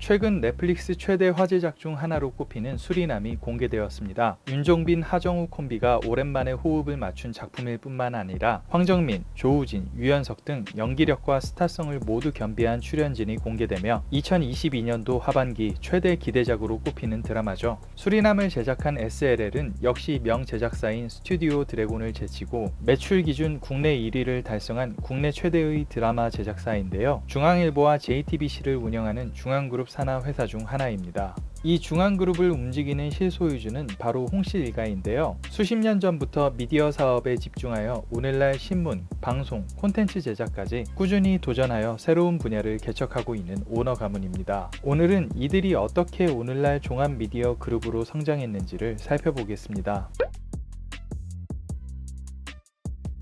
최근 넷플릭스 최대 화제작 중 하나로 꼽히는 수리남이 공개되었습니다. 윤종빈, 하정우 콤비가 오랜만에 호흡을 맞춘 작품일 뿐만 아니라 황정민, 조우진, 유연석 등 연기력과 스타성을 모두 겸비한 출연진이 공개되며 2022년도 하반기 최대 기대작으로 꼽히는 드라마죠. 수리남을 제작한 SLL은 역시 명제작사인 스튜디오 드래곤을 제치고 매출 기준 국내 1위를 달성한 국내 최대의 드라마 제작사인데요. 중앙일보와 JTBC를 운영하는 중앙그룹 산하 회사 중 하나입니다. 이 중앙그룹을 움직이는 실소유주는 바로 홍씨 일가인데요. 수십 년 전부터 미디어 사업에 집중하여 오늘날 신문, 방송, 콘텐츠 제작까지 꾸준히 도전하여 새로운 분야를 개척하고 있는 오너 가문입니다. 오늘은 이들이 어떻게 오늘날 종합 미디어 그룹으로 성장했는지를 살펴보겠습니다.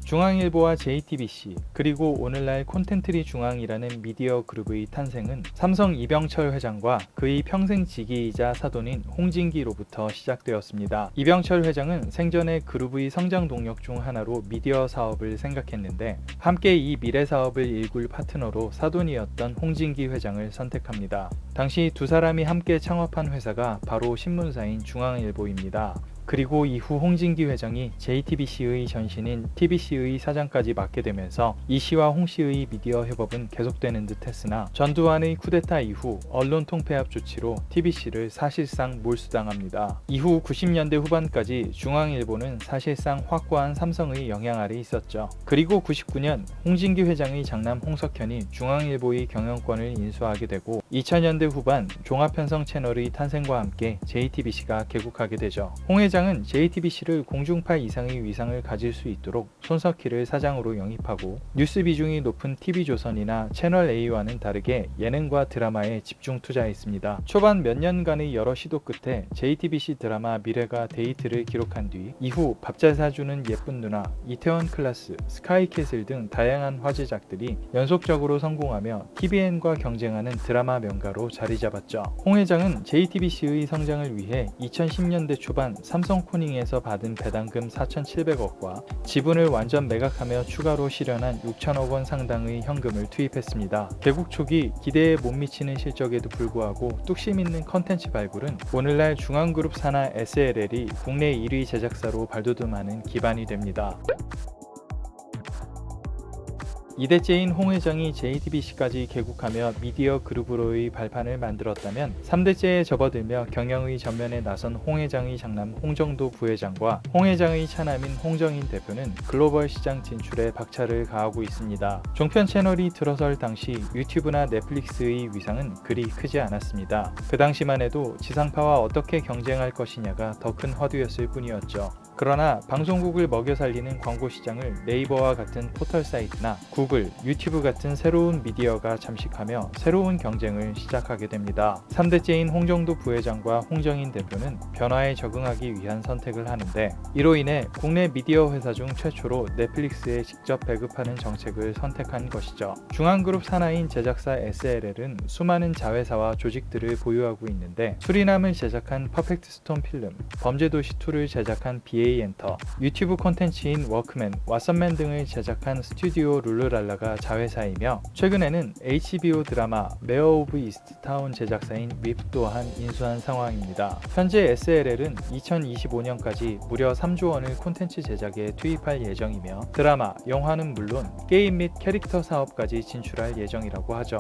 중앙일보와 JTBC 그리고 오늘날 콘텐트리 중앙이라는 미디어 그룹의 탄생은 삼성 이병철 회장과 그의 평생 지기이자 사돈인 홍진기로부터 시작되었습니다. 이병철 회장은 생전에 그룹의 성장 동력 중 하나로 미디어 사업을 생각했는데 함께 이 미래 사업을 일굴 파트너로 사돈이었던 홍진기 회장을 선택합니다. 당시 두 사람이 함께 창업한 회사가 바로 신문사인 중앙일보입니다. 그리고 이후 홍진기 회장이 JTBC의 전신인 TBC의 사장까지 맡게 되면서 이 씨와 홍 씨의 미디어 협업은 계속되는 듯 했으나 전두환의 쿠데타 이후 언론 통폐합 조치로 TBC를 사실상 몰수당합니다. 이후 90년대 후반까지 중앙일보는 사실상 확고한 삼성의 영향 아래 있었죠. 그리고 99년 홍진기 회장의 장남 홍석현이 중앙일보의 경영권을 인수하게 되고 2000년대 후반 종합편성 채널의 탄생과 함께 JTBC가 개국하게 되죠. 홍 회장은 JTBC를 공중파 이상의 위상을 가질 수 있도록 손석희를 사장으로 영입하고 뉴스 비중이 높은 TV조선이나 채널A와는 다르게 예능과 드라마에 집중 투자했습니다. 초반 몇 년간의 여러 시도 끝에 JTBC 드라마 미래가 데이트를 기록한 뒤 이후 밥 잘 사주는 예쁜 누나, 이태원 클라스, 스카이캐슬 등 다양한 화제작들이 연속적으로 성공하며 TVN과 경쟁하는 드라마 명가로 자리 잡았죠. 홍 회장은 JTBC의 성장을 위해 2010년대 초반 삼성코닝에서 받은 배당금 4,700억과 지분을 완전 매각하며 추가로 실현한 6천억 원 상당의 현금을 투입했습니다. 개국 초기 기대에 못 미치는 실적에도 불구하고 뚝심 있는 컨텐츠 발굴은 오늘날 중앙그룹 산하 SLL이 국내 1위 제작사로 발돋움하는 기반이 됩니다. 2대째인 홍 회장이 JTBC까지 개국하며 미디어 그룹으로의 발판을 만들었다면 3대째에 접어들며 경영의 전면에 나선 홍 회장의 장남 홍정도 부회장과 홍 회장의 차남인 홍정인 대표는 글로벌 시장 진출에 박차를 가하고 있습니다. 종편 채널이 들어설 당시 유튜브나 넷플릭스의 위상은 그리 크지 않았습니다. 그 당시만 해도 지상파와 어떻게 경쟁할 것이냐가 더 큰 허두였을 뿐이었죠. 그러나 방송국을 먹여 살리는 광고 시장을 네이버와 같은 포털 사이트나 구글, 유튜브 같은 새로운 미디어가 잠식하며 새로운 경쟁을 시작하게 됩니다. 3대째인 홍정도 부회장과 홍정인 대표는 변화에 적응하기 위한 선택을 하는데 이로 인해 국내 미디어 회사 중 최초로 넷플릭스에 직접 배급하는 정책을 선택한 것이죠. 중앙그룹 산하인 제작사 SLL은 수많은 자회사와 조직들을 보유하고 있는데 수리남을 제작한 퍼펙트 스톤 필름, 범죄도시2를 제작한 BA엔터, 유튜브 콘텐츠인 워크맨, 왓썸맨 등을 제작한 스튜디오 룰루랄라가 자회사이며 최근에는 HBO 드라마 메어 오브 이스트타운 제작사인 윕 또한 인수한 상황입니다. 현재 SLL은 2025년까지 무려 3조 원을 콘텐츠 제작에 투입할 예정이며 드라마, 영화는 물론 게임 및 캐릭터 사업까지 진출할 예정이라고 하죠.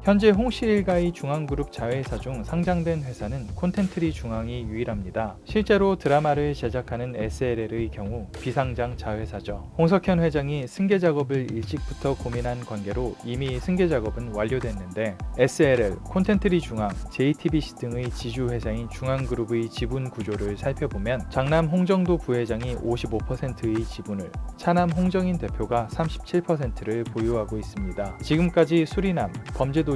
현재 홍씨 일가의 중앙그룹 자회사 중 상장된 회사는 콘텐트리 중앙이 유일합니다. 실제로 드라마를 제작하는 SLL의 경우 비상장 자회사죠. 홍석현 회장이 승계 작업을 일찍부터 고민한 관계로 이미 승계 작업은 완료됐는데 SLL, 콘텐트리 중앙, JTBC 등의 지주회사인 중앙그룹의 지분 구조를 살펴보면 장남 홍정도 부회장이 55%의 지분을, 차남 홍정인 대표가 37%를 보유하고 있습니다. 지금까지 수리남, 범죄도시2,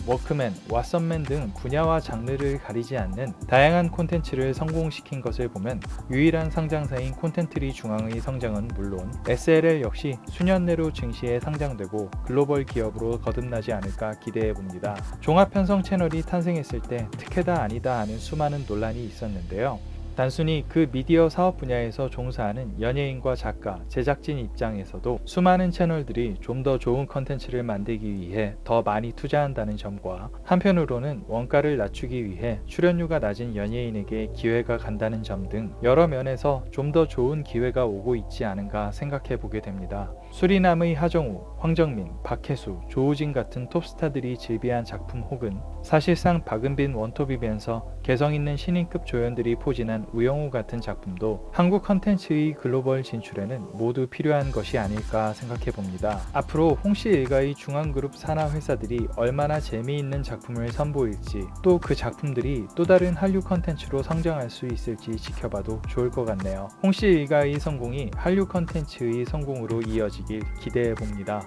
워크맨, 왓썸맨 등 분야와 장르를 가리지 않는 다양한 콘텐츠를 성공시킨 것을 보면 유일한 상장사인 콘텐트리 중앙의 성장은 물론 SLL 역시 수년 내로 증시에 상장되고 글로벌 기업으로 거듭나지 않을까 기대해봅니다. 종합편성 채널이 탄생했을 때 특혜다 아니다 하는 수많은 논란이 있었는데요. 단순히 그 미디어 사업 분야에서 종사하는 연예인과 작가, 제작진 입장에서도 수많은 채널들이 좀 더 좋은 컨텐츠를 만들기 위해 더 많이 투자한다는 점과 한편으로는 원가를 낮추기 위해 출연료가 낮은 연예인에게 기회가 간다는 점 등 여러 면에서 좀 더 좋은 기회가 오고 있지 않은가 생각해 보게 됩니다. 수리남의 하정우, 황정민, 박혜수, 조우진 같은 톱스타들이 즐비한 작품 혹은 사실상 박은빈 원톱이면서 개성있는 신인급 조연들이 포진한 우영우 같은 작품도 한국 컨텐츠의 글로벌 진출에는 모두 필요한 것이 아닐까 생각해 봅니다. 앞으로 홍씨 일가의 중앙그룹 산하 회사들이 얼마나 재미있는 작품을 선보일지 또 그 작품들이 또 다른 한류 컨텐츠로 성장할 수 있을지 지켜봐도 좋을 것 같네요. 홍씨 일가의 성공이 한류 컨텐츠의 성공으로 이어지길 기대해 봅니다.